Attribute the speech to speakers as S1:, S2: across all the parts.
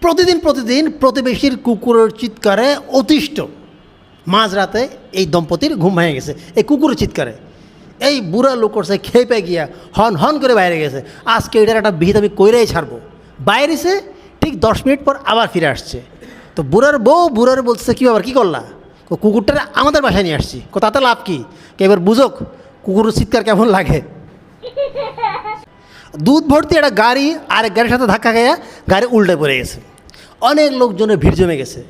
S1: প্রতিদিন প্রতিবেশীর কুকুরের চিৎকারে অতিষ্ঠ মাঝরাতে এই দম্পতির ঘুম ভেঙে গেছে এই কুকুরের চিৎকারে। এই বুড়া লোক করছে খেপে গিয়া হন হন করে বাইরে গেছে, আজকে এটার একটা বিহিত আমি কইরেই ছাড়বো। বাইরেছে ঠিক 10 মিনিট পর আবার ফিরে আসছে। তো বুড়ার বউ বুড়ার বলছে কী ব্যাপার, কী করলা? কুকুরটা আমাদের বাসায় নিয়ে আসছি। তাতে লাভ কি? এবার বুঝোক কুকুরের চিৎকার কেমন লাগে। দুধ ভর্তি একটা গাড়ি আরেক গাড়ির সাথে ধাক্কা খেয়ে গাড়ি উল্টে পড়ে গেছে। অনেক লোকজনের ভিড় জমে গেছে।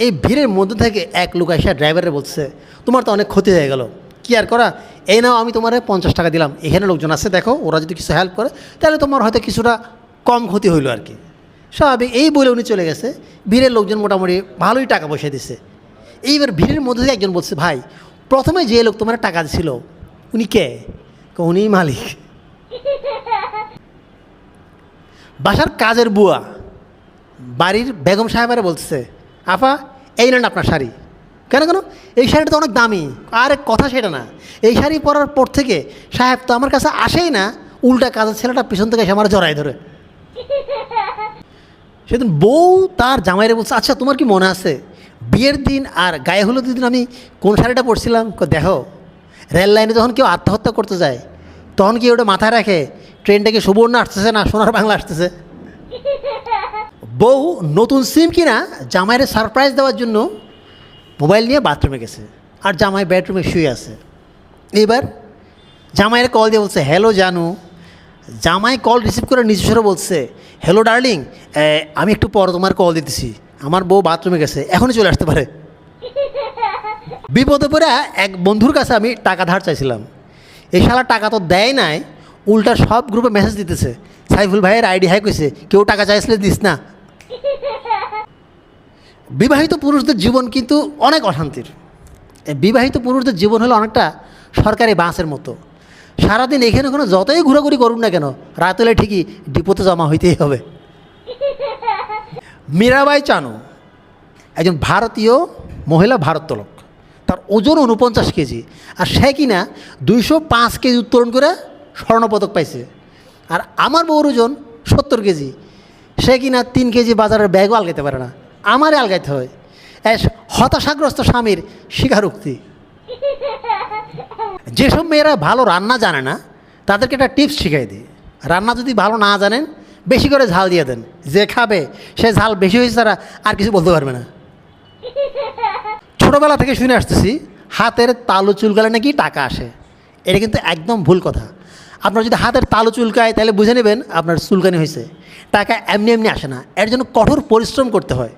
S1: এই ভিড়ের মধ্যে থেকে এক লোক এসে ড্রাইভারে বলছে, তোমার তো অনেক ক্ষতি হয়ে গেল, কী আর করা, এই নাও আমি তোমার 50 টাকা দিলাম, এখানে লোকজন আছে দেখো, ওরা যদি কিছু হেল্প করে তাহলে তোমার হয়তো কিছুটা কম ক্ষতি হইলো আর কি। স্বাভাবিক এই বলে উনি চলে গেছে। ভিড়ের লোকজন মোটামুটি ভালোই টাকা পয়সা দিছে। এইবার ভিড়ের মধ্যে থেকে একজন বলছে, ভাই প্রথমে যে লোক তোমার টাকা দিছিল উনি কে? উনি মালিক। বাসার কাজের বুয়া বাড়ির বেগম সাহেবারে বলছে, আপা এই নেন আপনার শাড়ি। কেন কেন? এই শাড়িটা তো অনেক দামি। আর কথা সেটা না, এই শাড়ি পরার পর থেকে সাহেব তো আমার কাছে আসেই না, উল্টা কাজের ছেলেটা পিছন থেকে এসে আমার জড়াই ধরে। সেদিন বউ তার জামাইরে বলছে, আচ্ছা তোমার কি মনে আছে বিয়ের দিন আর গায়ে হলুদের দিন আমি কোন শাড়িটা পরছিলাম? দেখো রেল লাইনে যখন কেউ আত্মহত্যা করতে যায় তখন কি ওটা মাথায় রাখে ট্রেনটাকে সুবর্ণ আসতেছে না সোনার বাংলা আসতেছে? বউ নতুন সিম কিনা জামাইরে সারপ্রাইজ দেওয়ার জন্য মোবাইল নিয়ে বাথরুমে গেছে, আর জামাই বেডরুমে শুয়ে আছে। এবার জামাইয়ের কল দিয়ে বলছে, হ্যালো জানু। জামাই কল রিসিভ করে নিজস্বরে বলছে, হ্যালো ডার্লিং, আমি একটু পর তোমার কল দিতেছি, আমার বউ বাথরুমে গেছে, এখনই চলে আসতে পারে। বিপদে পড়ে এক বন্ধুর কাছে আমি টাকা ধার চাইছিলাম। এই শালা টাকা তো দেয় নাই, উল্টা সব গ্রুপে মেসেজ দিতেছে, সাইফুল ভাইয়ের আইডি হ্যাক হয়েছে, কেউ টাকা চাইছিলে দিস না। বিবাহিত পুরুষদের জীবন কিন্তু অনেক অশান্তির। বিবাহিত পুরুষদের জীবন হলো অনেকটা সরকারি বাসের মতো। সারাদিন এখানে ওখানে যতই ঘোরাঘুরি করুন না কেন, রাত হলে ঠিকই ডিপোতে জমা হইতেই হবে। মীরাবাই চানু একজন ভারতীয় মহিলা ভারোত্তোলক। তার ওজন 49 কেজি, আর সে কিনা 205 কেজি উত্তোলন করে স্বর্ণপদক পাইছে। আর আমার বউর ওজন 70 কেজি, সে কিনা 3 কেজি বাজারের ব্যাগও আলগাইতে পারে না, আমারে আলগাইতে হয়। হতাশাগ্রস্ত স্বামীর স্বীকারোক্তি। যেসব মেয়েরা ভালো রান্না জানে না তাদেরকে একটা টিপস শিখাই দিই, রান্না যদি ভালো না জানেন বেশি করে ঝাল দিয়ে দেন, যে খাবে সে ঝাল বেশি হয়েছে তারা আর কিছু বলতে পারবে না। ছোটোবেলা থেকে শুনে আসতেছি হাতের তালু চুলকালে নাকি টাকা আসে। এটা কিন্তু একদম ভুল কথা। আপনার যদি হাতের তালু চুলকায় তাহলে বুঝে নেবেন আপনার চুলকানি হয়েছে। টাকা এমনি এমনি আসে না, এর জন্য কঠোর পরিশ্রম করতে হয়।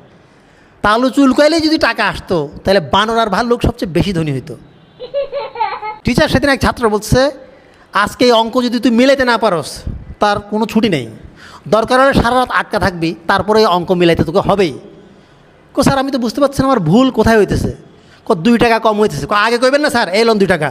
S1: তালু চুলকাইলেই যদি টাকা আসতো তাহলে বানর আর ভাল্লুক সবচেয়ে বেশি ধনী হইতো। টিচার সেদিন এক ছাত্র বলছে, আজকে এই অঙ্ক যদি তুই মিলাইতে না পারস তার কোনো ছুটি নেই, দরকার হলে সারা রাত আটকা থাকবি, তারপরে এই অঙ্ক মিলাইতে তোকে হবেই। স্যার আমি তো বুঝতে পারছি না আমার ভুল কোথায় হইতেছে। 2 টাকা কম হইতেছে। আগে কইবেন না স্যার, এই লোন 2 টাকা।